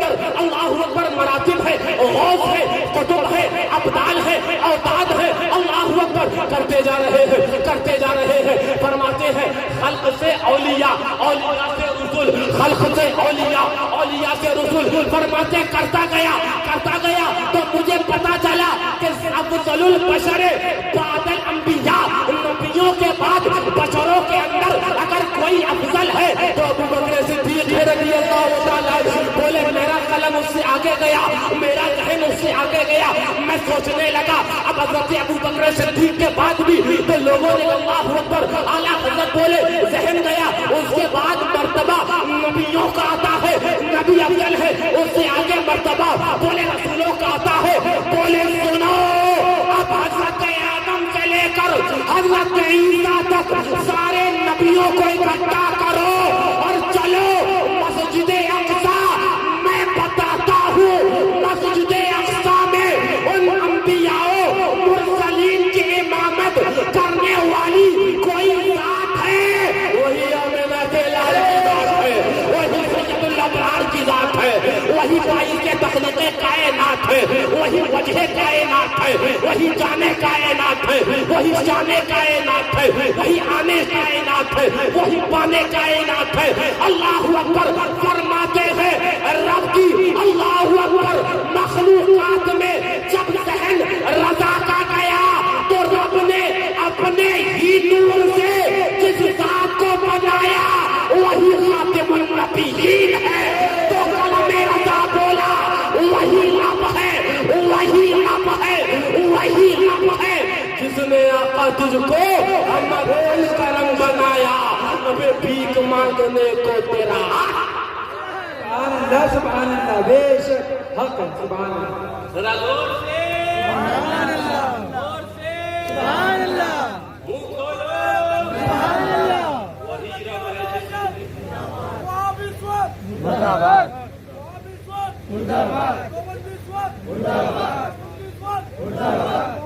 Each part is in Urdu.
اندر اللہ اکبر مراتب ہے، غوث ہے، قطب ہے، ابدال ہے، اوتاد ہے، اللہ اکبر کرتے جا رہے ہیں، کرتے جا رہے ہیں۔ فرماتے ہیں خلق سے اولیاء، اولیاء سے رسول، خلق سے اولیاء، اولیاء سے رسول۔ فرماتے کرتا گیا تو مجھے پتا چلا کہ افضل البشر بعد الانبیاء، نبیوں کے بعد بشروں کے اندر اگر کوئی افضل ہے تو ابو بکر صدیق رضی اللہ تعالیٰ بولے میرا قلم اس سے آگے گیا، میرا ذہن اس سے آگے گیا۔ میں سوچنے لگا اب حضرت ابو بکر صدیق کے بعد بھی تو لوگوں نے اللہ اکبر اعلیٰ حضرت بولے، ذہن گیا۔ اس کے بعد مرتبہ نبیوں کا آتا ہے، نبی افضل ہے، اس سے آگے مرتبہ بولے رسولوں کا آتا ہے۔ بولے سنو اب حضرت آدم سے لے کر حضرت عیسیٰ تک سارے نبیوں کو اکٹھا کرو اور چلو مسجد اقصی۔ میں بتاتا ہوں مسجد اقصی میں ان انبیاء مرسلین کی امامت کرنے والی کوئی ذات ہے، وہی امینۃ الہی کی ذات ہے، وہی سید الابرار کی ذات ہے، وہی باعث تخلیق کائنات ہے، وہی وجہ کائنات ہے، وہی جانے کائنات ہے، وہی جانے کائنات ہے، وہی آنے کائنات ہے، وہی پانے کائنات ہے۔ اللہ اکبر فرماتے ہیں رب کی اللہ اکبر مخلوقات میں جب ذہن رضا کا گیا تو رب نے اپنے ہی نور سے جس ذات کو بنایا وہی خاتم النبیین ہے، تو کلمہ رضا بولا وہی رب ہے، وہی رب ہے، وہی رب ہے جس نے آقا تجھ کو امرول کرم بنایا، ہمیں بھیک مانگنے کو تیرا سبحان اللہ، سبحان اللہ، بے شک حق ہے، سبحان اللہ۔ ذرا زور سے سبحان اللہ، زور سے سبحان اللہ، منہ کھولو سبحان اللہ، وہی رب ہے جس نے مرد آباد، مرد آباد، مرد آباد، مرد آباد۔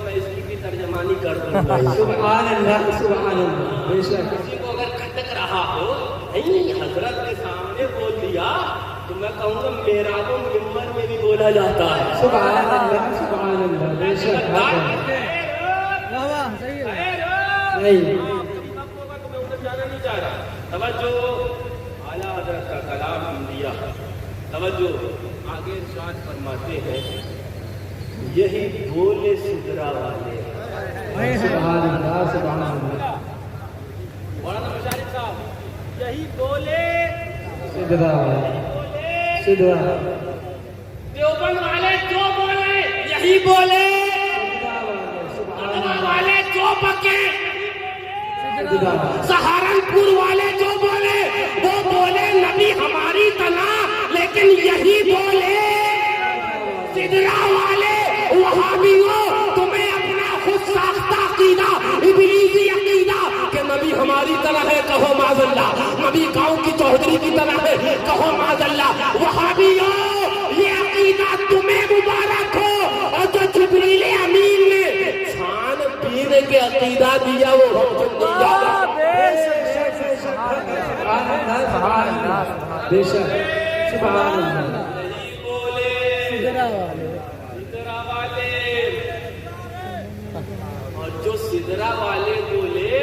میں اس کی ترجمانی کر دوں گا۔ سبحان اللہ، سبحان اللہ، بے شک۔ کسی کو اگر کھٹک رہا ہو نہیں حضرت کے سامنے بول دیا تو میں کہوں گا میرا تو ممبر میں بھی بولا جاتا ہے۔ سبحان اللہ، سبحان اللہ، بے شک حق ہے۔ واہ واہ، صحیح ہے۔ نہیں میں ادھر جانا نہیں چاہ رہا۔ توجہ اعلیٰ حضرت کا کلام انبیاء، توجہ آگے ارشاد فرماتے ہیں یہی بولے سدرا والے۔ سبحان اللہ، سبحان اللہ، مولانا مشارف صاحب یہی بولے سدرا سدرا دیوبند والے جو بولے یہی بولے، ادوا والے جو بکے، سہارنپور والے جو بولے وہ بولے نبی ہماری طرح، لیکن یہی بولے سدرا والے وہابیوں تمہیں اپنا خود ساختہ عقیدہ ابلیسی عقیدہ کہ نبی ہماری طرح ہے کہو معاذ اللہ، نبی گاؤں کی چودھری کی طرح ہے کہو معاذ اللہ۔ وہابیوں یہ عقیدہ تمہیں مبارک ہو، اور جو جبریل امین نے چھان پینے کے عقیدہ دیا وہ ہم تم نہیں جانا۔ سبحان اللہ، سبحان اللہ، بے شک سبحان اللہ۔ سدرا والے، سدرا والے، اور جو سدرا والے بولے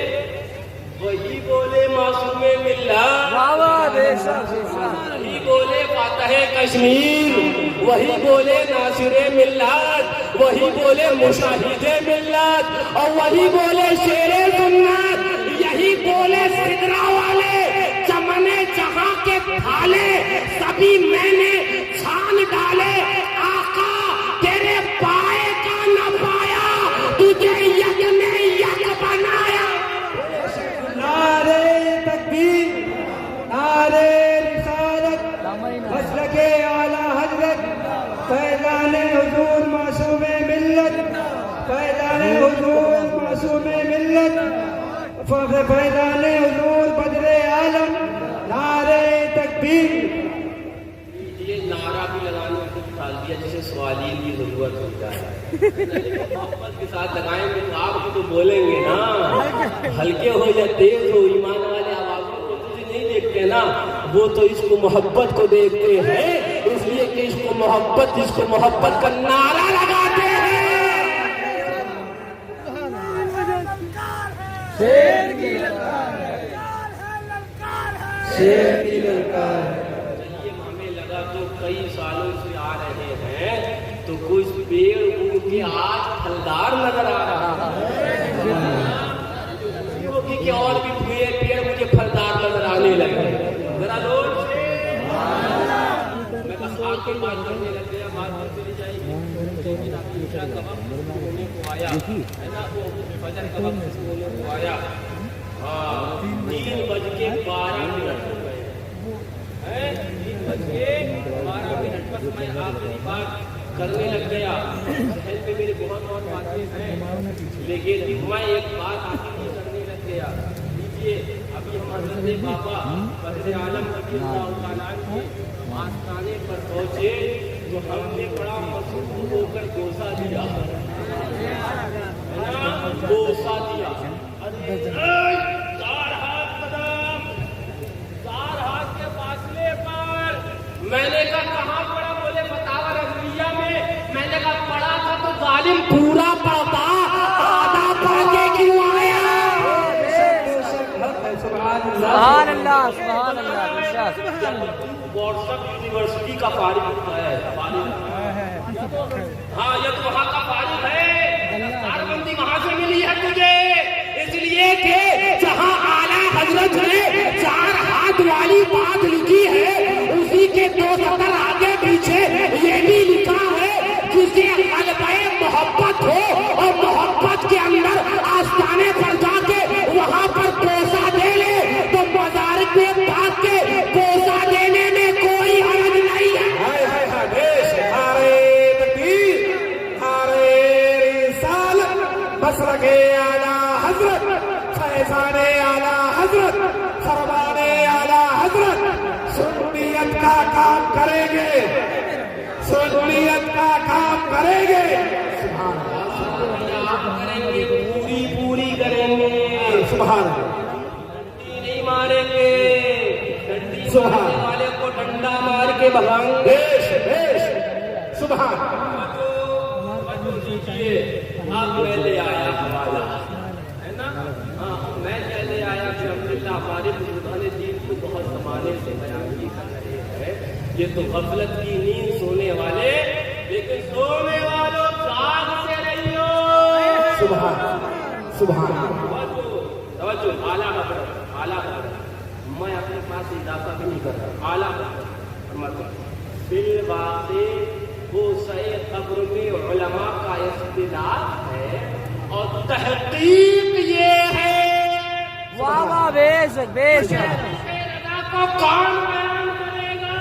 وہی بولے معصوم ملت، واہ واہ، بے شک، وہی بولے فاتح کشمیر، وہی بولے ناصر ملت، وہی بولے مشاہد ملت، اور وہی بولے شیر سنت، یہی بولے سدرا والے۔ چمن جہاں کے پھالے سبھی میں نے چھان ڈالے، آقا تیرے پائے کا نہ پایا، تجھے یک نے یک بنایا۔ نعرے تکبیر، نعرے رسالت، مسلک اعلیٰ حضرت، فیضان حضور معصوم ملت، فیضان حضور معصوم ملت، فیضان حضور بدر عالم، نعرے تکبیر۔ یہ نعرہ بھی لگانے کو ڈال دیا جسے سوالین کی ضرورت ہوتا ہے، محبت کے ساتھ لگائیں گے تو آپ کو تو بولیں گے نا، ہلکے ہو یا تیز ہو ایمان والے آوازوں کو تجھے نہیں دیکھتے نا، وہ تو اس کو محبت کو دیکھتے ہیں، اس لیے کہ اس کو محبت کا نعرہ لگاتے ہیں۔ شیر کی للکار ہے، شیر کی للکار ہے۔ ہمیں لگا تو کئی سالوں سے آ رہے ہیں تو کچھ پیڑ ان کے آج پھلدار نظر آ رہا ہے، کہ اور بھی پیڑ مجھے پھلدار نظر آنے لگے۔ ذرا لوگ میں بس آگ کی بات کرنے لگ گیا، بات میں چلی جائے گی، لیکن آپ عشاء کا وقت ہونے کو آیا ہے نا، وہ فجر کا وقت ہونے کو آیا، 3:12 ہو گئے، 3:12 پر میں آخری بات کرنے لگ گیا۔ ذہن میں میرے بہت اور باتیں ہیں، لیکن میں ایک بات آخری کرنے لگ گیا۔ لیجیے ابھی ہم حضرت بابا فضل عالم رضی اللہ تعالیٰ عنہ کے آستانے پر پہنچے تو ہم نے بڑا مسرور ہو کر بوسہ دیا، بوسہ دیا، 4 ہاتھ قدم، 4 ہاتھ کے فاصلے پر۔ میں نے کہا کہاں پڑا؟ بولے فتاوی رضویہ میں نے کہا پڑھا تھا تو ظالم پورا پڑھتا، آدھا پڑھ کے کیوں آیا؟ سبحان اللہ، سبحان اللہ، واٹس ایپ یونیورسٹی کا فارغ ہوتا ہے، ہاں یہ تو وہاں کا فارغ ہے، دستاربندی وہاں سے ملی ہے تجھے، اس لیے کہ جہاں اعلیٰ حضرت نے 4 ہاتھ والی بات لکھی ہے اسی کے 2 سطر آگے پیچھے یہ بھی لکھا ہے جسے قلبِ محبت ہو اور محبت کے اندر آستانے پر جا کے وہاں پر بوسہ دے لے تو مزارک میں بھاگ کے بوسہ دینے میں کوئی حرج نہیں ہے۔ مسلک اعلیٰ حضرت، فیضان اعلیٰ حضرت، فرمان اعلیٰ حضرت، سنیت کا کام کریں گے، سنیت کا کام کریں گے، سبحان اللہ، پوری کریں گے، سبحان اللہ، ڈنڈی نہیں ماریں گے، ڈنڈی مارنے والے کو ڈنڈا مار کے بھگائیں گے، سبحان اللہ۔ اب میں لے آیا حوالہ ہے نا، ہاں میں لے آیا کہ الحمدللہ ہمارے بزرگان دین کو بہت زمانے سے بیان کی کر رہے ہیں، یہ تو غفلت کی نیند سونے والے، لیکن سونے والوں جاگ سے نہیں ہو، سبحان سبحان توجہ، اعلیٰ حضرت، اعلیٰ حضرت، میں اپنے پاس اضافہ بھی نہیں کر رہا، اعلیٰ حضرت بالواقع بوسہ قبر میں علماء کا اختلاف ہے اور تحقیق یہ ہے، واہ واہ، بے شک بے شک، کو کون بیان کرے گا؟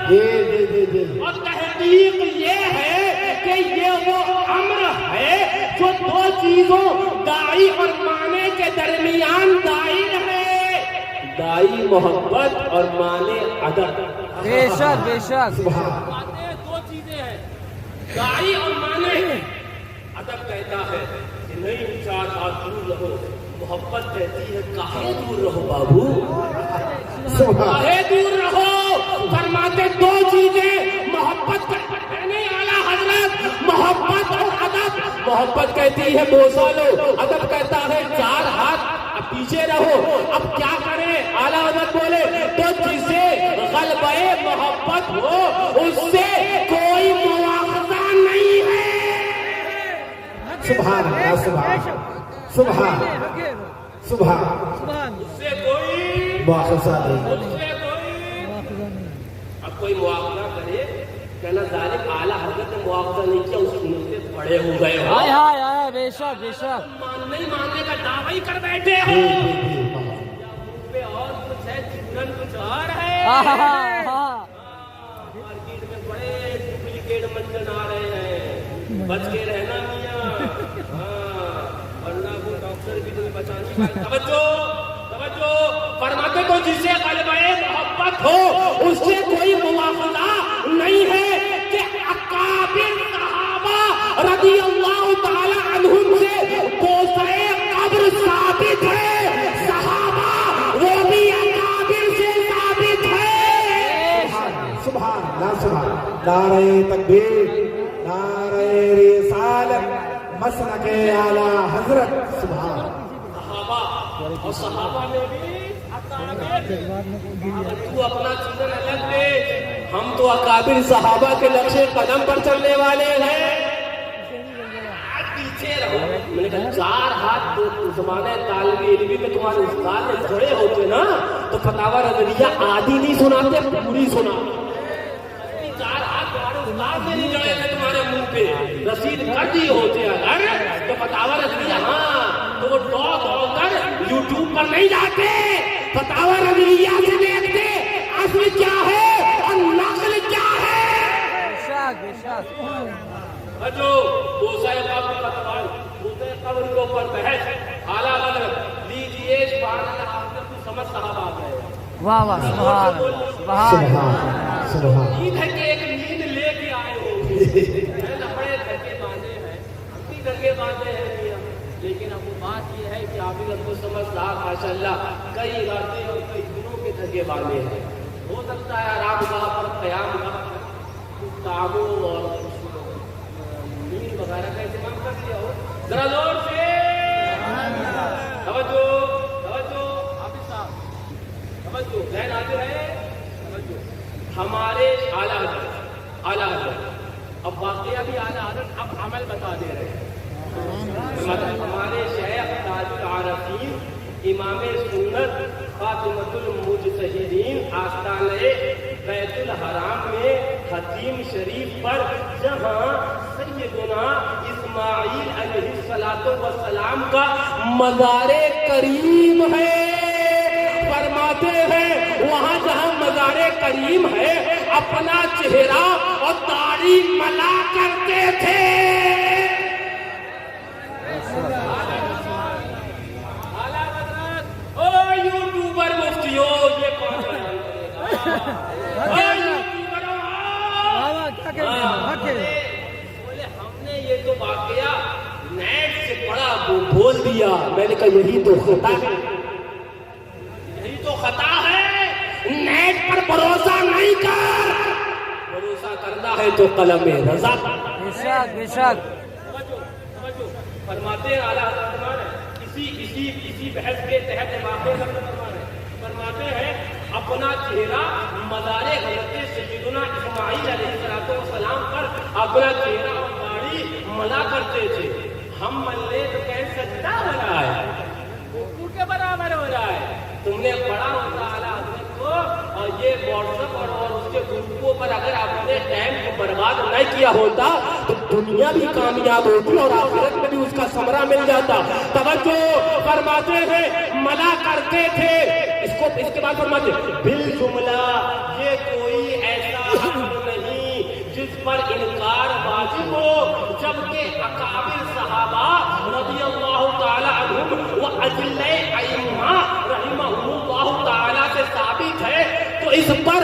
اور تحقیق یہ ہے کہ یہ وہ امر ہے جو 2 چیزوں داعی اور مانے کے درمیان دائر ہے، داعی محبت اور مانے ادب، بے شک بے شک، 2 چیزیں ہیں، داعی اور مانے۔ ادب کہتا ہے کہ نہیں 4 ہاتھ دور رہو، محبت کہتی ہے کہاں دور رہو بابو، کہاں دور رہو، فرماتے 2 چیزیں محبت نہیں اعلیٰ حضرت، محبت اور ادب، محبت کہتی ہے بوسہ لو، ادب کہتا ہے 4 ہاتھ اب پیچھے رہو۔ اب کیا کریں؟ اعلیٰ حضرت بولے تو جسے غلبہ محبت ہو اس سے کوئی مواخذہ نہیں ہے، سبحان اللہ، سبحان سبحان، اس سے کوئی مواخذہ نہیں، اس سے کوئی، اب کوئی مواخذہ کرے کہنا ظالم اعلیٰ حضرت نے مواخذہ نہیں کیا، اس سے بڑے ہو گئے ہو، ہائے ہائے ہائے، بے شک بے شک، نہیں ماننے کا دعوی کر بیٹھے ہو، پہ اور کچھ ہے، چندن کچھ اور ہے، مارکیٹ میں بڑے ڈپلیکیٹ منجن آ رہے ہیں، بچ کے رہنا میاں، ورنہ وہ ڈاکٹر بھی تمہیں بچا نہیں پائے۔ توجہ، فرماتے کو جسے غلبہ محبت ہو اس سے کوئی مواخذہ نہیں ہے کہ اکابر صحابہ رضی اللہ تعالی عنہم سے بوسہ قبر ثابت ہے، صحابہ وہ بھی اکابر سے ثابت ہے، اللہ سبحان نعرہ تکبیر نعرہ رسالت مسلک اعلی حضرت سبحان صحابہ اور صحابہ میں بھی تو اپنا چیزن الگ دے، ہم تو اکابر صحابہ کے نقش قدم پر چلنے والے ہیں. پیچھے رہو. میں نے کہا 4 ہاتھ تو زمانہ طالب علمی میں تمہارے استاد میں کھڑے ہوتے نا تو فتاوی رضویہ آدھی نہیں سناتے، پوری سنا. 4 ہاتھ تمہارے استاد میں نہیں جڑے تھے تمہارے منہ پہ، رسید کر دی ہوتے اگر تو فتاوی رضویہ ہاں تو وہ دوڑ کر یوٹیوب پر نہیں جاتے، فتاوی رضویہ سے دیکھتے اصل کیا ہے اور نقل کیا ہے. جو بوسہ قبر کا سوال، بوسہ قبر کے اوپر بحث، اعلیٰ حضرت لیجیے سبحان اللہ، آپ نے کچھ سمجھ صاحب آ گئے. واہ واہ سبحان سبحان سبحان نیند ہے کہ ایک نیند لے کے آئے ہو، بڑے دھکے باندھے ہیں، ہم بھی دھکے باندھے ہیں میاں، لیکن اب وہ بات یہ ہے کہ آپ بھی کو سمجھدار ماشاء اللہ کئی راتیں اور کئی دنوں کے دھکے باندھے ہیں. ہو سکتا ہے آرام گاہ پر قیام گاہ پر کچھ تعاون اور نیند وغیرہ کا اہتمام کر دیا ہو. ذرا زور سے توجہ توجہ حافظ صاحب توجہ، ذہن آتے رہے توجہ. ہمارے اعلیٰ حضرت اب واقعہ بھی اعلیٰ حضرت اب عمل بتا دے رہے ہیں. ہمارے شیخ تاج العارفین امام سنت فاطمۃ المجتہدین آستانہ بیت الحرام میں حتیم شریف پر جہاں سیدنا اسماعیل علیہ السلام کا مزار کریم ہے، فرماتے ہیں وہاں جہاں مزار کریم ہے اپنا چہرہ اور داڑھی ملا کرتے تھے. یوٹیوبر مفتیو یہ کون بولے ہم نے یہ تو واقعہ نیٹ سے پڑا بول دیا. میں نے کہا یہی تو خطا ہے، یہی تو خطا ہے. نیٹ پر بھروسہ نہیں کر، بھروسہ کرنا ہے تو قلم رضا پر. بے شک فرماتے ہیں اعلیٰ حضرت اسی بحث کے تحت واقع فرماتے ہیں اپنا چہرہ مزار حضرت سیدنا اسماعیل علیہ السلام پر اپنا چہرہ اور داڑھی ملا کرتے تھے. ہم ملے تو کہیں سجدہ ہو رہا ہے، رکوع کے برابر ہو رہا ہے. تم نے پڑھا ہوتا اعلیٰ حضرت کو اور یہ واٹس ایپ اور اس کے گروپوں پر اگر آپ نے ٹائم کو برباد نہ کیا ہوتا تو دنیا بھی کامیاب ہوتی اور آخرت میں بھی اس کا ثمرہ مل جاتا. توجہ فرماتے ہیں ملا کرتے تھے. اس کے بعد فرماتے بالجملہ یہ کوئی ایسا امر نہیں جس پر انکار واجب ہو، جبکہ اکابر صحابہ رضی اللہ تعالی عنہم و اجلۂ ائمہ رحمہم اللہ تعالی سے ثابت ہے، تو اس پر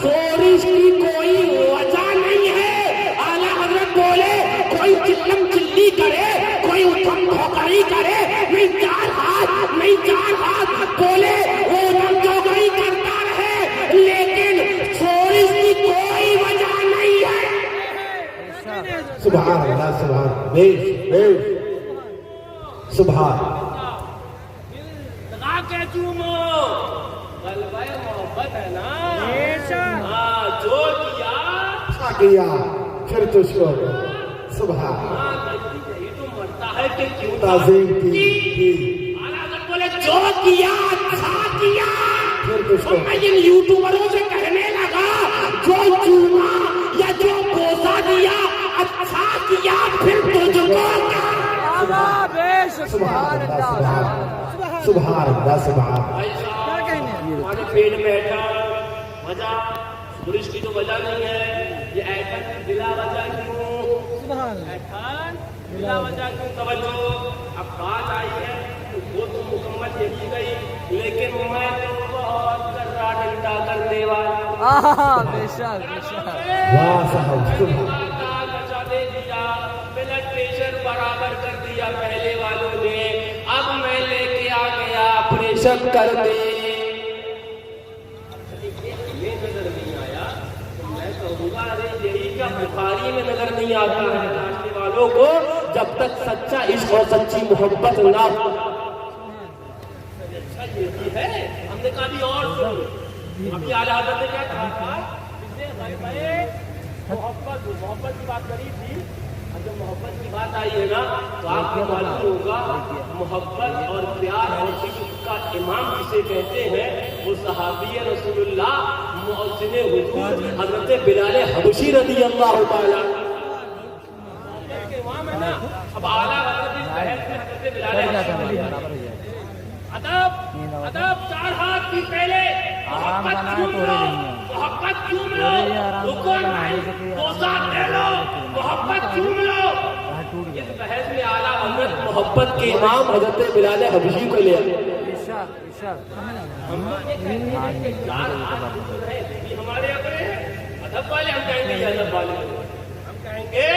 سورش کی کوئی وجہ نہیں ہے. اعلیٰ حضرت بولے کوئی چلم چلی کرے، کوئی اتھم دھوکڑی کرے، نہیں 4 ہاتھ بولے وہ اتھم دھوکڑی کرتا رہے، لیکن سورش کی کوئی وجہ نہیں ہے. سبحان اللہ سبحان بیش سبحان لگا کے چومو، غلبہ محبت ہے نا. ہاں جو کیا پھر تو شکر سبحان یہ تو مرتا ہے کہ کیوں تعظیم کی اعلیٰ حضرت بولے جو کیا اچھا کیا. پھر تو شکر. میں ان یوٹیوبروں سے کہنے لگا جو چوما یا جو بوسا دیا اچھا کیا پھر تجھ کو سبحان اللہ سبحان اللہ سبحان. ہمارے پیٹ میں ایٹھا وجہ برش کی تو وجہ نہیں ہے، یہ ایٹھن بلا وجہ کیوں؟ ایٹھن بلا وجہ کیوں؟ توجہ اب بات آئی ہے تو وہ تو مکمل دیکھی گئی، لیکن میں تو بہت ذرا ڈنڈا کرنے والا بے شک واہ صاحب سبحان. دے دیا، بلڈ پریشر برابر کر دیا پہلے والوں نے، اب میں لے کے آ گیا آپریشن کر دے. یہ نظر نہیں آیا تو میں کہوں یہی کیا بخاری میں نظر نہیں آتا ہے جاننے والوں کو جب تک سچا عشق اور سچی محبت نہ ہو. یہ ہے ہم نے کہا بھی اور سن ابھی اعلیٰ حضرت نے کیا کہا تھا محبت کی بات کری تھی. جب محبت کی بات آئی ہے نا تو آپ کو معلوم ہوگا محبت اور پیار اور عشق کا امام جسے کہتے ہیں وہ صحابی رسول اللہ مؤذن حضور حضرت بلال حبشی رضی اللہ تعالیٰ امام ہے نا. اب اعلیٰ حضرت اس بحث میں حضرت بلال ادب 4 ہاتھ کی پہلے محبت چوم لو رکن بوسہ دے لو محبت چوم لو. اس بحث میں اعلیٰ حضرت محبت کے امام حضرت بلال حبشی کو لے آئے. ہمارے ادب والے ہم کہیں گے ادب والے ہم کہیں گے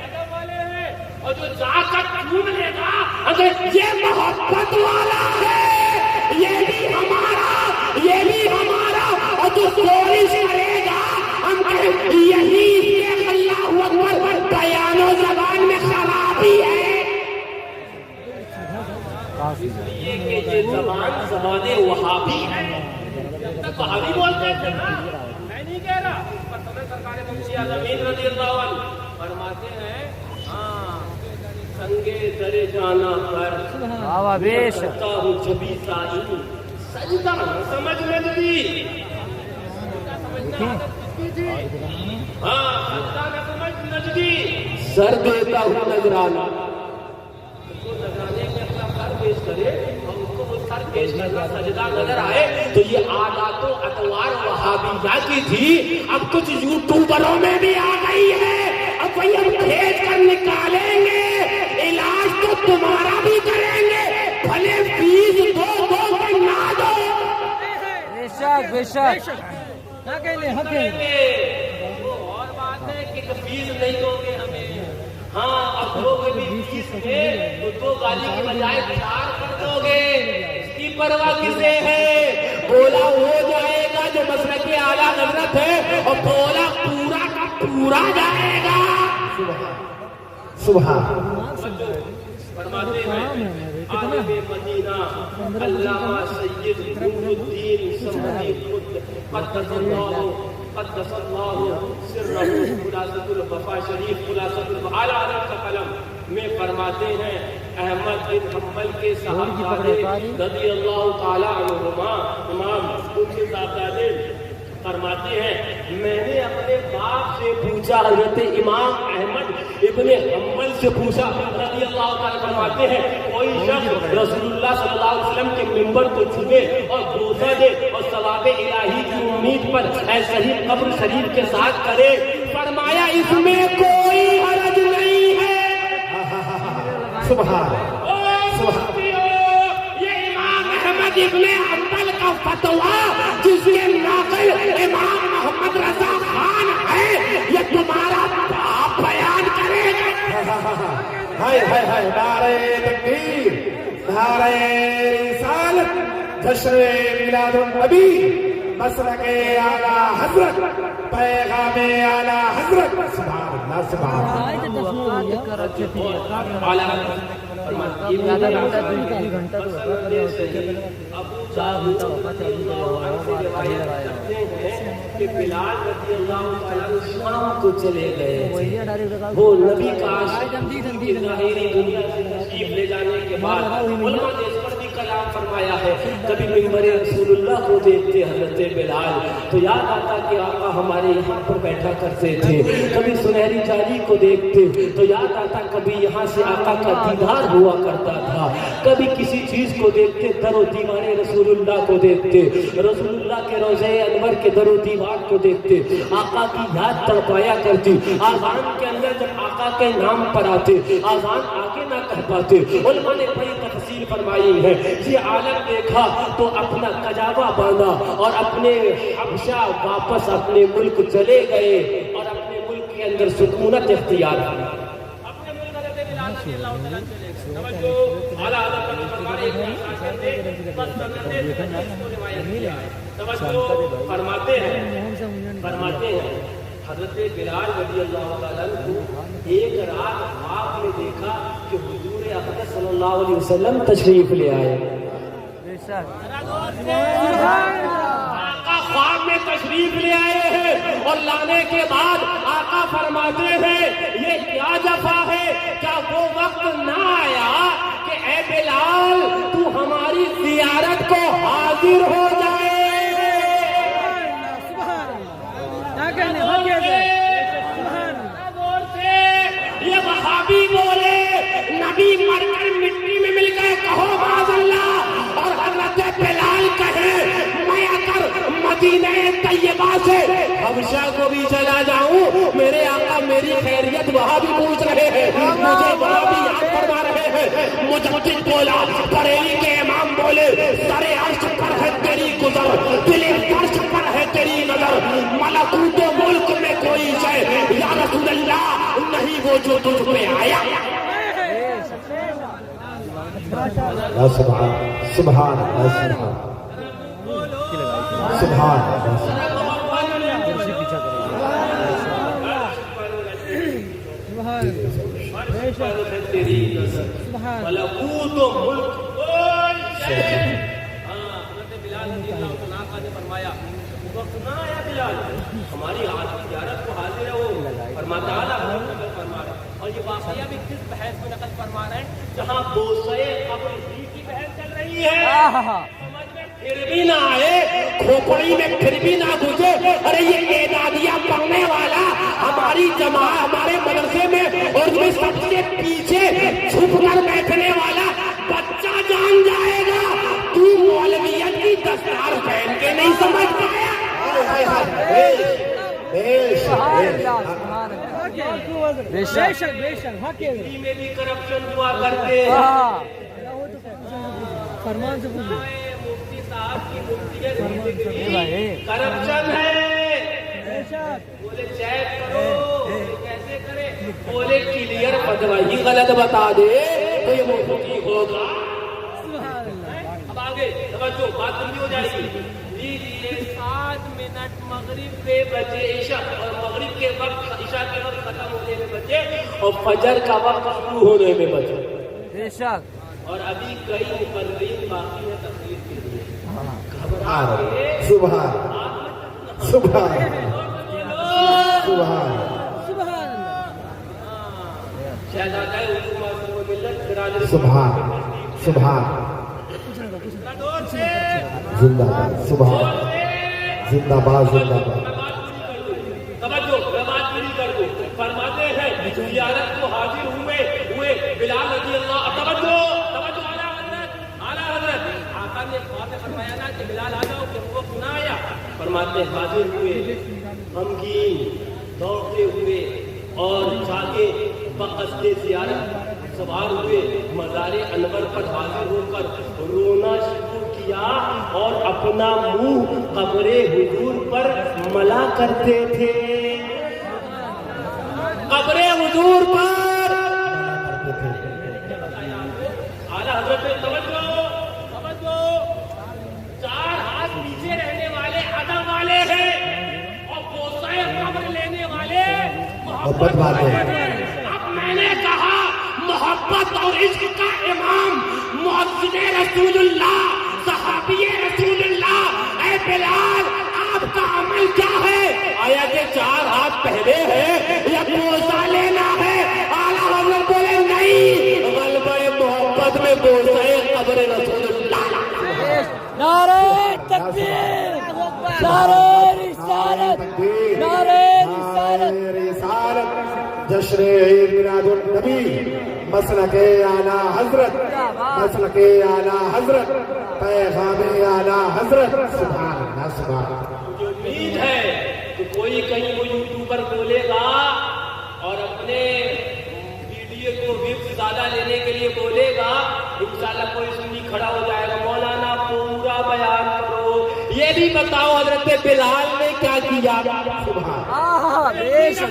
ادب والے ہیں اور جو جا کر چوم لے گا اگر یہ محبت والا ہے یہ بھی ہمارا اور جو کوشش کرے گا ہم کہیں یہی اللہ اکبر بیان و زبان میں خرابی ہے. یہ زبان وہابی ہے. جب تک وہابی بولتے تھے نا میں نہیں کہہ رہا پر تمہیں سرکار مفتی اعظمین رضی اللہ عنہ فرماتے ہیں ہاں سنگے درے جانا پر کرتا ہوں جبھی سائی سجدہ سمجھ میں دی. ہاں سجدہ نہ سمجھ نجدی سر دیتا ہوں نذرانہ. پیش کرے اور اس کو وہ سر پیش کرنا سجدہ نظر آئے تو یہ عادات و اطوار وہابیہ کی تھی. اب کچھ یوٹیوبروں میں بھی آ گئی ہے. اب وہی ہم کھینچ کر نکالیں گے علاج تو تمہارا بھی کریں گے بھلے فیس دو کہ نہ دو. بے شک اور بات ہے کہ فیس نہیں دو گے ہمیں. ہاں اب لوگ بھی فیس کے تو 2 گالی کی بجائے 4 کر دو گے. اس کی پرواہ کسے ہے؟ بولا ہو جائے گا جو مسلک اعلیٰ حضرت ہے اور بولا پورا کا پورا جائے گا. سبحان فرماتے ہیں عالم مدینہ علامہ سید نور الدین سمدی قدس اللہ سرہ خلاصۃ الوفا شریف خلاصۃ اعلیٰ حضرت کا قلم میں فرماتے ہیں احمد بن حنبل کے صحابہ رضی اللہ تعالیٰ عنہما امام ان کے صاحبزادے فرماتے ہیں میں نے اپنے باپ سے پوچھا حضرت امام احمد ابن حنبل سے پوچھا رضی اللہ تعالیٰ فرماتے ہیں کوئی شخص رسول اللہ صلی اللہ علیہ وسلم کے منبر کو چھوے اور بوسہ دے اور ثواب الہی کی امید پر ایسا ہی قبر شریف کے ساتھ کرے فرمایا اس میں کوئی حرج نہیں ہے. سبحان یہ امام احمد ابن حنبل کا فتویٰ جس کے ناقل امام محمد رضا خان ہے یہ تمہارا باپ بیان کرے گا. ہائے ہائے ہائے نعرہ تکبیر نعرہ رسالت جشن میلاد النبی مسلک اعلیٰ حضرت پیغام اعلیٰ حضرت. سبحان اللہ سبحان کہ بلال رضی اللہ تعالیٰ شام کو چلے گئے. وہ نبی کا عاشق ظاہری دنیا سے تشریف لے جانے کے بعد علماء نے اس پر بھی کلام فرمایا ہے. کبھی منبر رسول اللہ کو دیکھتے حضرت بلال تو یاد آتا کہ آقا ہمارے یہاں پر بیٹھا کرتے تھے. کبھی سنہری جالی کو دیکھتے تو یاد آتا کبھی یہاں سے آقا کا دیدار ہوا کرتا تھا. کبھی کسی چیز کو دیکھتے در و دیوار رسول اللہ کو دیکھتے رسول اللہ کے روضہ انور کے در و دیوار کو دیکھتے آقا کی یاد تڑپایا کرتی. آذان کے اندر جب آقا کے نام پر آتے آذان آگے نہ کہہ پاتے. علماء نے بڑی تفصیل فرمائی ہے. یہ عالم دیکھا تو اپنا کجاوا باندھا اور اپنے حبشہ واپس اپنے ملک چلے گئے اور اپنے ملک کے اندر سکونت اختیار کی. اپنے ملک حضرت بلال رضی اللہ تعالیٰ چلے گئے. توجہ اعلیٰ حضرت کا فرمان ایک شاکر دے بس کرتے تھے کو روایت کیا ہے. توجہ فرماتے ہیں حضرت بلال رضی اللہ تعالیٰ عنہ کو ایک رات خواب میں دیکھا کہ حضور اقدس صلی اللہ علیہ وسلم تشریف لے آئے. آقا خواب میں تشریف لے آئے ہیں اور لانے کے بعد آقا فرماتے ہیں یہ کیا جفا ہے, کیا وہ وقت نہ آیا کہ اے بلال تو ہماری زیارت کو حاضر ہو جائے. یہ وہابی بولے نبی مر کر مٹی میں مل گئے, کہو معاذ اللہ. اور حضرت بلال کہے میں اگر مدینہ طیبہ سے حبشہ کو بھی چلا جاؤں, میرے آقا میری خیریت وہاں بھی پوچھ رہے ہیں, مجھے وہاں بھی یاد فرما رہے ہیں. مجدد بولا, بریلی کے امام بولے سر عرش پر ہے تیری گزر, دل فرش پر ہے تیری نظر, ملکوت و ملک میں کوئی شے یا رسول اللہ نہیں وہ جو تجھ پہ آیا. یا سبحان سبحان سبحان سبحان. ملکوت و ملک کوئی شے. حضرت بلال رضی اللہ عنہ نے فرمایا وقت نہ آیا بلال, ہماری زیارت کو حاضر ہے وہ فرماتا فرما رہا. اور یہ واقعہ بھی کس بحث میں نقل فرما رہے ہیں جہاں بوسے قبر ہی کی بحث چل رہی ہے, پھر بھی نہ آئے, کھوپڑی میں پھر بھی نہ گھسے. ارے یہ اعدادیہ پڑھنے والا ہماری جماعت ہمارے مدرسے میں اور میں سب سے پیچھے چھپ کر بیٹھنے والا بچہ جان جائے گا تو مولویت کی دستار پہن کے نہیں سمجھ پایا. میں بھی کرپشن ہوا کرتے فرمان سے مفتی صاحب کی مفتیت کرپشن ہے. بولے چیک کرو, کیسے کرے, بولے کلیئر بدوائی غلط بتا دے تو یہ مفتی ہوگا. اب آگے توجہ, بات جلدی ہو جائے گی. 7 منٹ مغرب پہ بجے عشاء, اور مغرب کے وقت عشاء کے وقت ختم ہونے میں بچے اور فجر کا وقت شروع ہونے میں بچے. بے شک. اور ابھی کئی مقررین باقی ہیں تقریر کے لیے. سبحان سبحان سبحان شہزادہ اردو معصوم ملت برادری سبحان سبحان زندہ باد سبحان زندہ باد زندہ باد. توجہ, میں بات پوری کر دوں. فرماتے ہیں زیارت کو حاضر ہوئے بلال رضی اللہ. توجہ اعلیٰ حضرت آقا نے خواب میں فرمایا نا کہ بلال آ جاؤ, کہ وہ نہ آیا. فرماتے حاضر ہوئے, غمگین دوڑتے ہوئے اور جا کے بقصد زیارت سوار ہوئے. مزار انور پر حاضر ہو کر رونا شروع کیا اور اپنا منہ قبر حضور پر ملا کرتے تھے. قبر حضور پر اعلیٰ حضرت توجہ, 4 ہاتھ پیچھے رہنے والے ادب والے ہیں اور بوسہ قبر لینے والے محبت والے ہیں. اب میں نے کہا محبت اور عشق کا امام مؤذن رسول اللہ, صحابی رسول اللہ, اے بلال آپ کا عمل کیا ہے؟ آیا کہ 4 ہاتھ پہلے ہے یا بوسہ لینا ہے؟ اعلیٰ حضرت بولے نہیں, غلبہ محبت میں بوسہ قبر رسول اللہ. نعرہ تکبیر, نعرہ رسالت, نعرہ رسالت. جشن عید میلاد النبی, مسلک اعلیٰ حضرت, مسلک اعلیٰ حضرت, پیغام اعلیٰ حضرت. سبحان اللہ سبحان. مجھے امید ہے کہ کوئی کہیں وہ یوٹیوبر بولے گا اور اپنے ویڈیو کو ویوز زیادہ لینے کے لیے بولے گا, انشاءاللہ کوئی سنی کھڑا ہو جائے گا, مولانا پورا بیان کرو, یہ بھی بتاؤ حضرت بلال نے کیا کیا.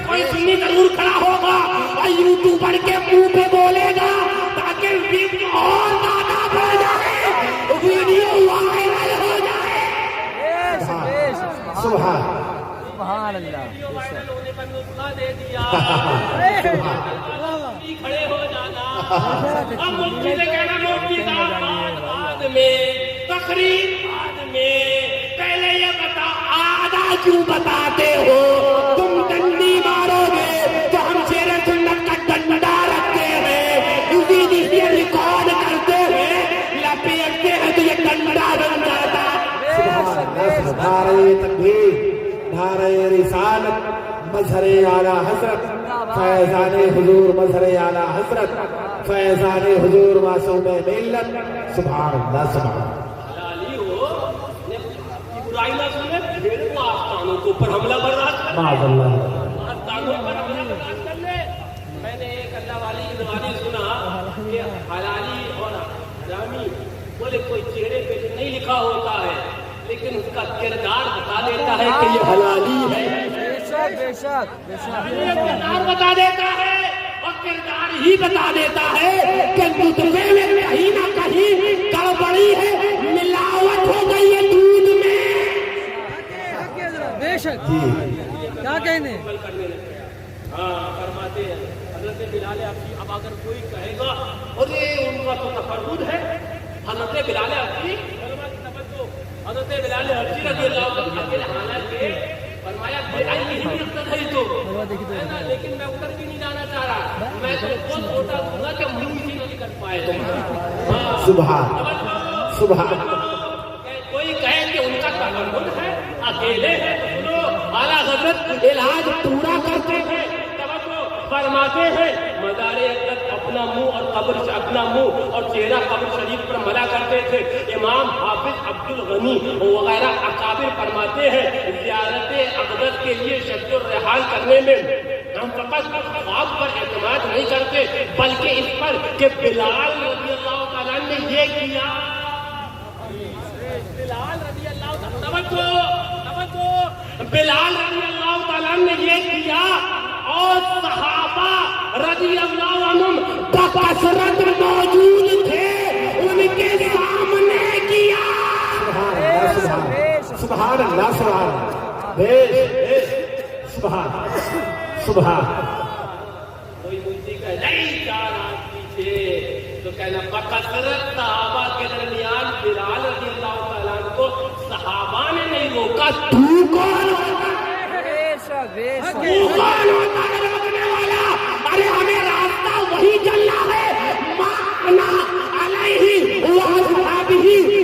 کوئی سنی ضرور کھڑا ہوگا اور یوٹیوبر کے منہ پہ بولے گا تاکہ ویڈیو اور زیادہ بڑھ جائے, ویڈیو وائرل ہو جائے. سبحان سبحان اللہ ہونے پر نسخہ دے دیا کھڑے ہو جانا اب مفتی سے کہنا مفتی صاحب بعد میں تقریر بعد میں پہلے یہ بتا آدھا کیوں بتاتے ہو تم ڈنڈی مارو گے تو ہم شیر سنت کا ڈنڈا رکھتے ہیں اسی لیے ریکارڈ کرتے ہیں لپیٹتے ہیں تو یہ ڈنڈا بن جاتا نعرہ تکبیر نعرہ رسالت مظہر اعلیٰ حضرت فیضان حضور مظہر اعلیٰ حضرت فیضان حضور معصوم ملت سبحان اللہ سبحان اللہ برائی نہ سنے پھر وہ آستانوں کے اوپر حملہ برداشت معاذ اللہ آستانوں پر حملہ برداشت کر لے میں نے ایک اللہ والی زبانی سنا کہ حلالی اور حرامی بولے کوئی چہرے پہ نہیں لکھا ہوتا ہے لیکن اس کا کردار بتا دیتا ہے کہ یہ حلالی ہے بے شک کردار بتا دیتا ہے اور کردار ہی بتا دیتا ہے کہ نطفے میں کہیں نہ کہیں گڑبڑی ہے ملاوٹ ہو گئی ہے دودھ میں بے شک کیا کہنے ہاں فرماتے ہیں حضرت بلال حبشی اب اگر کوئی کہے گا ارے ان کا تو تفرد ہے حضرت بلال حبشی حضرت بلال حبشی رضی اللہ عنہ کے حالانکہ فرمایا برائی نہیں رکھتا تھا تو لیکن میں ادھر بھی نہیں جانا چاہ رہا میں تو بہت چھوٹا دوں گا کہ منہ ہی نہیں کر پائے تمہارا سبحان سبحان کوئی کہے کہ ان کا تفرد ہے اکیلے ہیں سنو اعلیٰ حضرت علاج پورا کرتے ہیں فرماتے ہیں مزار حضرت اپنا منہ اور قبر سے اپنا منہ اور چہرہ قبر شریف پر ملا کرتے تھے امام حافظ عبد الغنی وغیرہ اکابر فرماتے ہیں زیارت اقدس کے لیے شد الرحال کرنے میں ہم فقط خواب پر اعتماد نہیں کرتے بلکہ اس پر کہ بلال رضی اللہ تعالیٰ نے یہ کیا بلال رضی اللہ بلال رضی اللہ تعالیٰ نے یہ کیا اور صحابہ رضی اللہ عنہم بکثرت موجود تھے ان کے سامنے کیا سبحان اللہ سبحان سبحان سبحان کوئی مجھے کہ نہیں چار آج پیچھے تو کہنا بکثرت صحابہ کے درمیان بلال رضی اللہ تعالیٰ کو صحابہ نے نہیں روکا تو کون ہوتا روکنے والا ارے ہمیں راستہ وہی چلنا ہے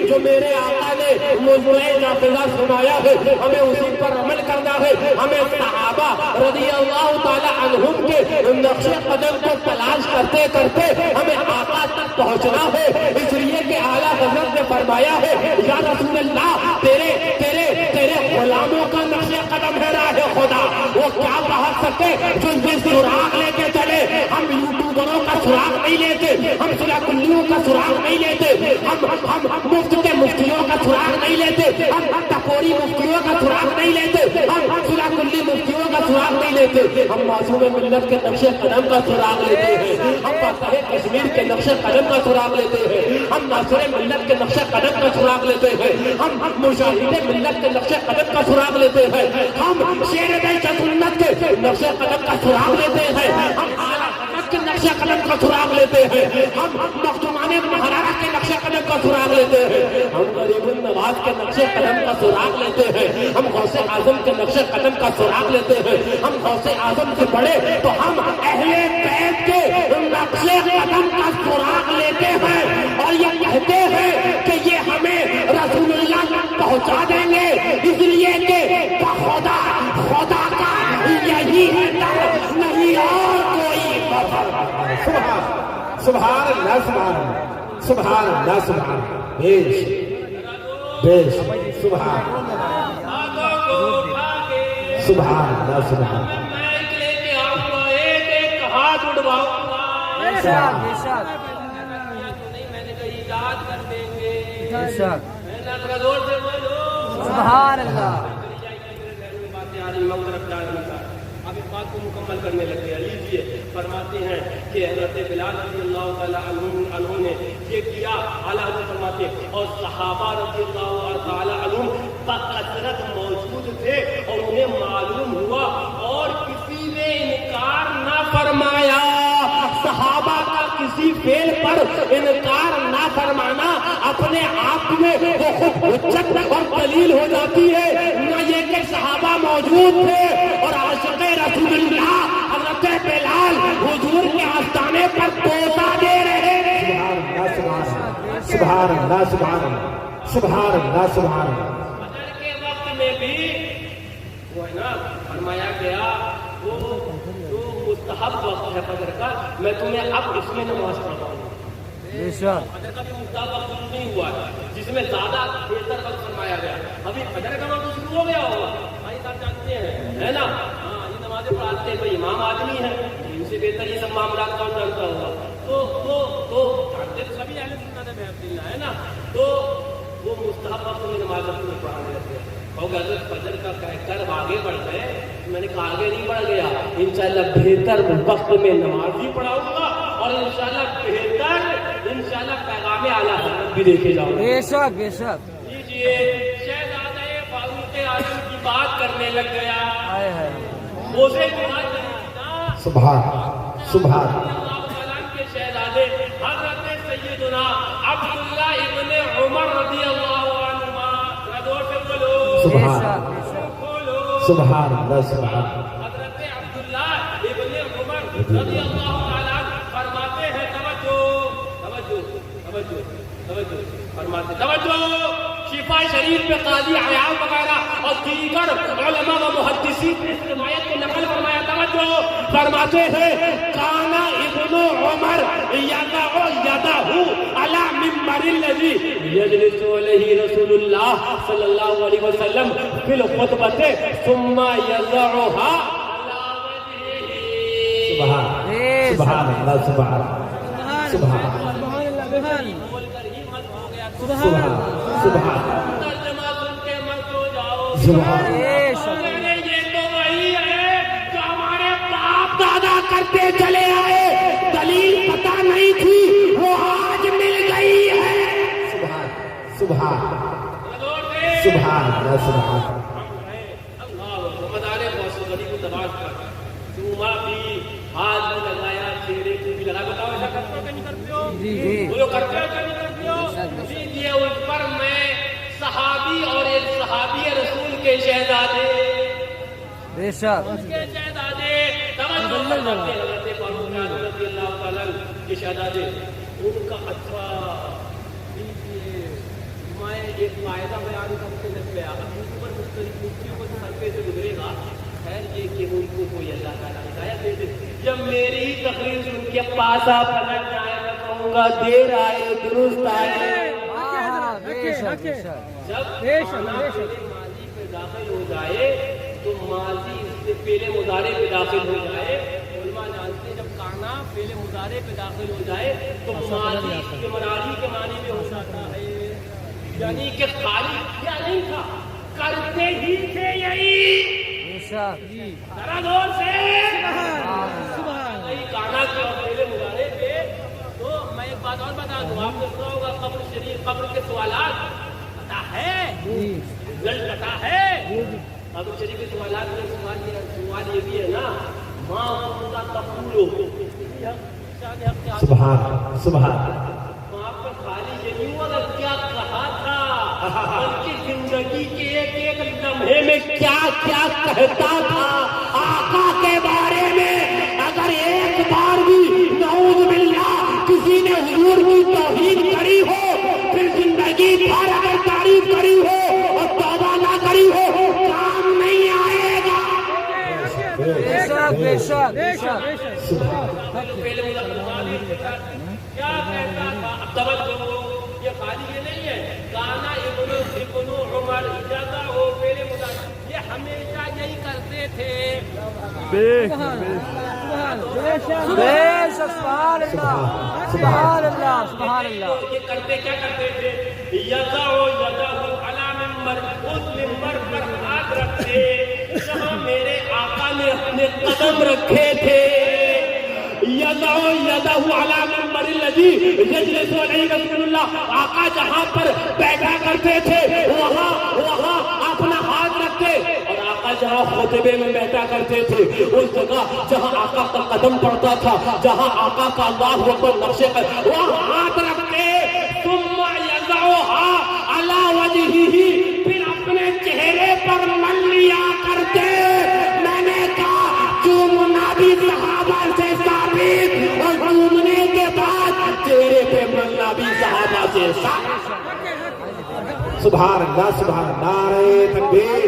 جو میرے آقا نے مجموعے نافذہ سنایا ہے ہمیں اسی پر عمل کرنا ہے ہمیں صحابہ رضی اللہ تعالی عنہم کے نقش قدم کو تلاش کرتے کرتے ہمیں آقا تک پہنچنا ہے اس لیے کہ اعلیٰ حضرت نے فرمایا ہے یا رسول اللہ تیرے تیرے تیرے غلاموں کا نقش قدم ہے راہ خدا وہ کیا پہنچ سکتے جو سراغ لے کے چلے ہم یوٹیوبروں کا سراغ نہیں لیتے ہم سلا کلیوں کا سراغ نہیں لیتے ہم مفت کے مفتیوں کا سراغ نہیں لیتے ہم ٹکوری مفتیوں کا سراغ نہیں لیتے ہم سلا کلی مفتیوں کا سراغ نہیں لیتے ہم معصوم ملت کے نقش قدم کا سراغ لیتے ہیں ہم فاتح کشمیر کے نقش قدم کا سراغ لیتے ہیں ہم ناصر ملت کے نقش قدم کا سراغ لیتے ہیں ہم مجاہد ملت کے نقش قدم کا سراغ لیتے ہیں ہم شیر سنت کے نقش قدم کا سراغ لیتے ہیں ہم اعلیٰ حضرت کے نقش قدم کا سراغ لیتے ہیں ہم مخدومان مہاراجا کے نقش قدم کا سراغ لیتے ہیں ہم غریب النواز کے نقش قدم کا سراغ لیتے ہیں ہم غوث اعظم کے نقش قدم کا سراغ لیتے ہیں ہم غوث اعظم سے بڑے تو ہم اہل بیت کے نقش قدم کا سراغ لیتے ہیں اور یہ کہتے ہیں کہ یہ ہمیں رسول اللہ تک پہنچا دیں گے اس لیے کہ خدا خدا کا یہی در نہیں اور کوئی سبحان اللہ سبحان اللہ سبحان بیش بیش سبحان سبحان اللہ سبحان ایک ایک ہاتھ اٹھواؤں گا میں نے کہی یاد کر دیں گے زور سے بولو سبحان اللہ اب اس بات کو مکمل کرنے لگے لیجیے فرماتے ہیں کہ حضرت بلال رضی اللہ تعالیٰ عنہ نے یہ کیا اعلیٰ حضرت فرماتے اور صحابہ رضی اللہ تعالیٰ عنہ بکثرت موجود تھے اور انہیں معلوم ہوا اور کسی نے انکار نہ فرمایا. صحابہ کا کسی فعل پر انکار نہ فرمانا اپنے آپ میں حجت اور دلیل ہو جاتی ہے. نہ یہ کہ صحابہ موجود تھے اور عاشق رسول اللہ حضرت بلال حضور کے آستانے پر توسا دے رہے ہیں. سبحان اللہ سبحان اللہ سبحان اللہ سبحان اللہ. فجر کے وقت میں بھی وہ ہے نا فرمایا گیا وہ جو مستحب وقت ہے فجر کا میں تمہیں اب اس میں نماز پڑھاؤں گا. فجر کا بھی مستحب وقت شروع نہیں ہوا ہے جس میں زیادہ بہتر وقت فرمایا گیا. ابھی فجر کا وقت شروع ہو گیا ہوگا بھائی صاحب جانتے ہیں ہے نا. ہاں یہ نمازیں پڑھاتے ہیں بھائی امام آدمی ہے ان سے بہتر یہ سب معاملات کون جانتا ہوگا. تو جانتے تو سبھی اہل سنت ہے ہے نا. تو وہ مستحب وقت میں نماز اپنے پڑھانے لگتے ہیں. اور حضرت فجر کا کہہ کر آگے بڑھ گئے. میں نے کہا آگے نہیں بڑھ گیا انشاءاللہ بہتر وقت میں نماز بھی پڑھاؤں گا اور انشاءاللہ بہتر انشاءاللہ پیغام اعلیٰ حضرت بھی دیکھے جاؤں گا. بے شک بے شک. لیجیے شہزادہ فاروق اعظم کی بات کرنے لگ گیا. موزے کی بات کرنا سبحان سبحان کے شہزادے حضرت سیدنا عبداللہ ابن عمر رضی اللہ عنہما زور سے بولو سبحان سبحان اللہ سبحان. حضرت عبداللہ ابن عمر رضی اللہ تعالیٰ فرماتے ہیں توجہ توجہ توجہ توجہ فرماتے توجہ. شفا شریف پہ قاضی عیاض وغیرہ اور دیگر علماء و محدثین نے اس روایت کو نقل فرمایا. توجہ فرماتے ہیں کانا ابن عمر یضع یدہ علی منبر الذی یجلس علیہ رسول اللہ صلی اللہ علیہ وسلم فی الخطبۃ ثم یضعها سبحان سبحان اللہ سبحان سبحان سبحان سبحان ترجمہ سن کے مت ہو جاؤ. سبحان یہ تو وہی ہے جو ہمارے باپ دادا کرتے چلے آئے. دلیل پتہ نہیں تھی وہ آج مل گئی ہے. سبحان سبحان سبحان اللہ سبحان. مدارے موسم غریب کو تباہ کر چوما بھی ہاتھ میں لگایا چہرے کو بھی لگا. بتاؤ ایسا کرتے ہو کہ نہیں کرتے ہو؟ وہ لوگ کرتے ہو کہ نہیں کرتے ہو؟ لیجیے اس پر میں صحابی اور ایک صحابی رسول کے شہزادے بے شک اس کے شہزادے توجہ فرماتے ہیں حضرت فاروق اعظم رضی اللہ تعالیٰ کے شہزادے ان کا اچھا. لیجیے میں ایک قاعدہ بیان کرتے لگ گیا. اب ان پر مختلف مفتیوں کو سرپے سے گزرے گا. خیر یہ کہ ان کو کوئی اللہ تعالیٰ ہدایت دے دے. جب میری ہی تقریر سن کے پاس آپ پلٹ جائے میں کہوں گا دیر آئے درست آئے. جب ماضی پہ داخل ہو جائے تو ماضی اس سے پہلے مضارع پہ داخل ہو جائے. علماء جانتے ہیں جب کانا پہلے مضارع پہ داخل ہو جائے تو ماضی کے مراضی کے معنی میں ہو جاتا ہے. یعنی کہ خالی کیا نہیں تھا کرتے ہی تھے یہی. ذرا زور سے کانا کے پہلے مظاہرے پہ. تو میں ایک بات اور بتا دوں آپ نے سنا ہوگا قبر شریف قبر کے سوالات پتا ہے رزلٹ پتا ہے. قبر شریف کے سوالات میں سوال یہ بھی ہے نا ماں کا تقولو سبحان سبحان. وہاں پر خالی یہ نہیں ہوا کیا کہا تھا بلکہ زندگی کے ایک ایک لمحے میں کیا کیا کہتا تھا آقا کے بارے میں. اگر ایک بار بھی نعوذ باللہ کسی نے حضور کی توہین کری ہو پھر زندگی بھر اگر تعریف کری ہو اور توبہ نہ کری ہو کام نہیں آئے گا. کیا کہتا تھا اب توجہ یہ خالی یہ نہیں ہے کانا ابن عمر زیادہ ہو پہلے مدد یہ ہمیشہ یہی کرتے تھے. یہ کرتے کیا کرتے تھے یدا ہو علی منبر اس منبر پر ہاتھ رکھتے جہاں میرے آقا نے اپنے قدم رکھے تھے. یدا علی منبر الذی یجلس علیہ رسول اللہ آقا جہاں پر بیٹھا کرتے تھے وہاں جہاں خطبے میں بیٹھا کرتے تھے، اس جگہ جہاں آقا کا قدم پڑتا تھا، جہاں آقا کا اللہ اکبر نقشے پر وہاں ہاتھ رکھتے، ثم یضعها علی وجہہ، پھر اپنے چہرے پر مل لیا کرتے۔ میں نے کہا چومنا بھی صحابہ سے ثابت، اور چومنے کے بعد چہرے پہ ملنا بھی صحابہ سے ثابت۔ سبحان اللہ، سبحان اللہ، نعرہ تکبیر،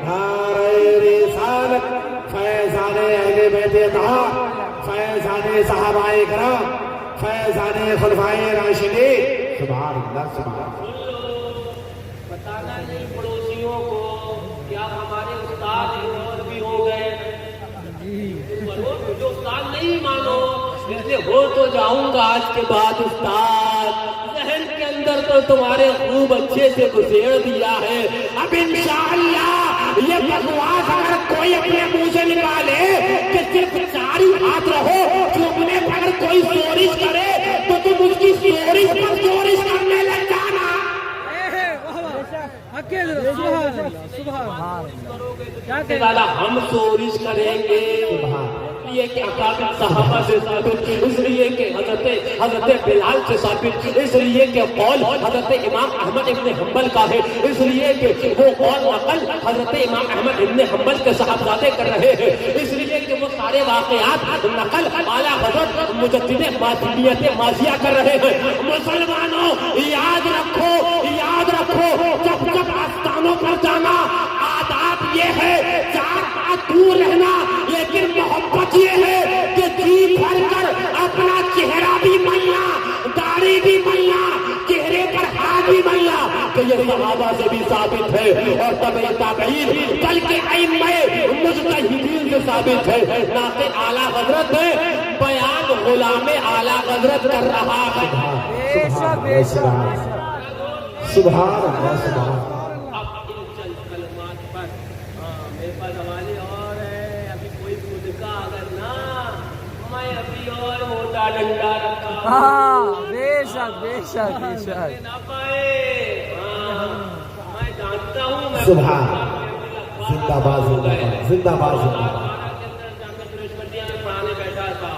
نعرہ رسالت، فیضان اہل بیت اطہار، فیضان صحابہ کرام، فیضان خلفائے راشدین۔ سبحان اللہ، سبحان اللہ۔ بتانا نہیں پڑوسیوں کو کیا ہمارے استاد اور بھی ہو گئے، جو استاد نہیں مانو، اس لیے ہو تو جاؤں گا آج کے بعد استاد، ذہن کے اندر تو تمہارے خوب اچھے سے گزیر دیا ہے۔ اب انشاءاللہ یہ بکواس اگر کوئی اپنے منہ سے نکالے کہ صرف 4 ہی ہاتھ رہو، چومنے پر اگر کوئی سورش کرے تو تم اس کی سورش پر سورش کرنے لگ جانا۔ ہم سورش کریں گے یہ کہ اکابر صحابہ سے ثابت، اس لیے کہ حضرت بلال سے ثابت، اس لیے کہ قول حضرت امام احمد ابن حنبل کا ہے، اس لیے کہ وہ قول نقل حضرت امام احمد ابن حنبل کے صاحبزادے کر رہے ہیں، اس لیے کہ وہ سارے واقعات نقل اعلیٰ حضرت مجدد ماتمیت ماضیہ کر رہے ہیں۔ مسلمانوں یاد رکھو، یاد رکھو، جب جب آستانوں پر جانا آداب یہ ہے 4 ہاتھ دور رہنا، لیکن محبت یہ ہے کہ جی بھر کر اپنا چہرہ بھی ملنا، داڑھی بھی ملنا، چہرے پر ہاتھ بھی ملنا، کہ یہ صحابہ سے بھی ثابت ہے اور تبع تابعین بلکہ ائمہ مجتہدین سے ثابت ہے۔ ناقِ اعلیٰ حضرت ہے، بیان غلام اعلیٰ حضرت کر رہا ہے۔ سبحان اللہ، سبحان اللہ، سبحان اللہ۔ ڈنڈا رکھا بے شک بے شک بے شک نہ پائے، میں جانتا ہوں میں سبحان زندہ باد، زندہ باد، زندہ باد، زندہ باد۔ پڑھانے بیٹھا تھا،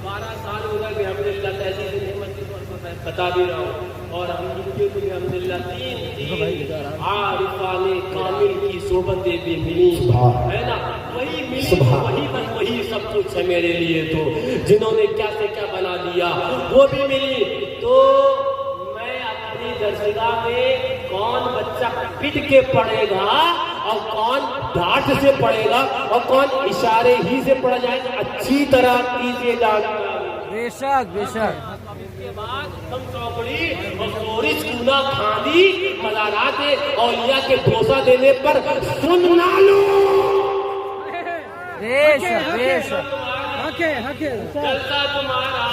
12 سال ہو گئے الحمدللہ، تہذیب نعمت کی طور پر بتا بھی رہا ہوں، اور ہم کو الحمدللہ 3 عارفان کامل کی صحبتیں بھی ملی ہے نا، وہی ملی، وہی بس وہی سب کچھ ہے میرے لیے، تو جنہوں نے کیا سے کیا بنا دیا وہ بھی ملی۔ تو میں اپنی درسگاہ میں کون بچہ پٹ کے پڑھے گا اور کون ڈانٹ سے پڑھے گا اور کون اشارے ہی سے پڑھا جائے گا، اچھی طرح کیجیے جانا۔ بے شک بے شک۔ کے بعد ہم چوکڑی اور سورج کونا کھاندی مزارات اولیاء کے بھروسہ دینے پر سن نہ لو۔ بے شک بے شک۔ جلسہ تمہارا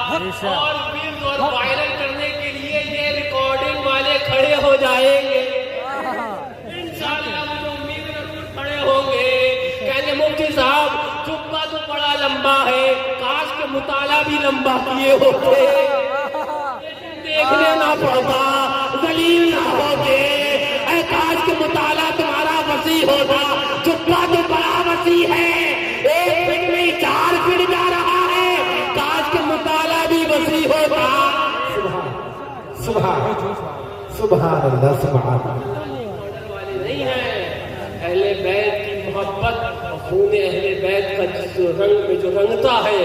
اور ویڈیوز اور وائرل کرنے کے لیے یہ ریکارڈنگ والے کھڑے ہو جائیں گے، انشاءاللہ مجھے امید ضرور کھڑے ہوں گے، کہیں گے مفتی صاحب جبہ تو بڑا لمبا ہے، کاش کے مطالعہ بھی لمبا کیے ہوتے، دیکھنے نہ پڑتا، ذلیل نہ ہوتے، اے کاش کے مطالعہ تمہارا وسیع ہوتا، جبہ تو بڑا وسیع ہے، 1 فٹ میں 4 فٹ جا رہا ہے، کاش کے مطالعہ بھی وسیع ہوتا۔ سبحان سبحان اللہ، سبحان اللہ۔ والے نہیں ہیں، اہل بیت کی محبت، خون اہل بیت کا جس رنگ میں جو رنگتا ہے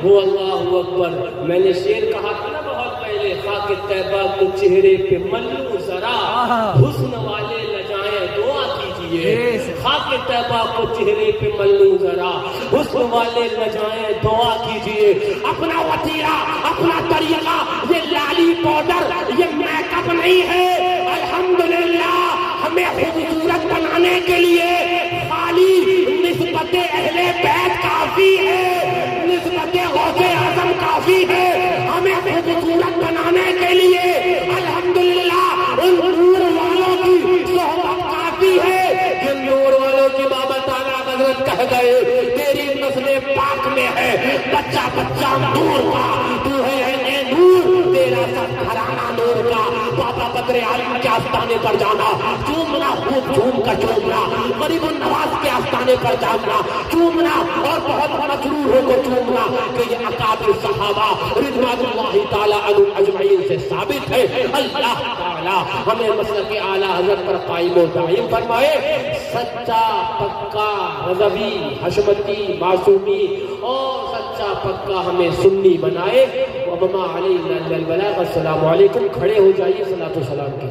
وہ اللہ اکبر۔ میں نے شعر کہا تھا نا بہت پہلے، خاک طیبہ کو چہرے پہ ملو ذرا، حسن والے لجائیں دعا کیجئے، خاک طیبہ کو چہرے پہ ملو ذرا، حسن والے لجائیں دعا کیجئے۔ اپنا وطیرہ، اپنا طریقہ، یہ لالی پاؤڈر، یہ میک اپ نہیں ہے، الحمدللہ ہمیں خوبصورت بنانے کے لیے خالی نسبت اہل بیت کافی ہے، نسبت غوث اعظم کافی ہے، ہمیں خوبصورت بنانے کے لیے الحمدللہ ان نور والوں کی صحبت کافی ہے، جن نور والوں کی بابا تعالیٰ حضرت کہہ گئے تیری نسل پاک میں ہے بچہ بچہ نور کا، تو ہے نور تیرا سب گھرانہ نور کا، بابا بدر عالم کے آستانے پر جانا، چومنا، خوب جھوم کر چومنا، غریب النواز کے آستانے پر جانا، چومنا اور بہت مسرور ہو کر چومنا کہ یہ اکابر صحابہ رضوان اللہ تعالیٰ عنہم اجمعین سے ثابت ہے۔ اللہ تعالیٰ ہمیں مسلک اعلیٰ حضرت پر قائم و دائم فرمائے، سچا پکا رضوی حشمتی معصومی اور سچا پکا ہمیں سنی بنائے۔ وما علینا الا البلاغ۔ السلام علیکم، کھڑے ہو جائیے صلاۃ و سلام کی۔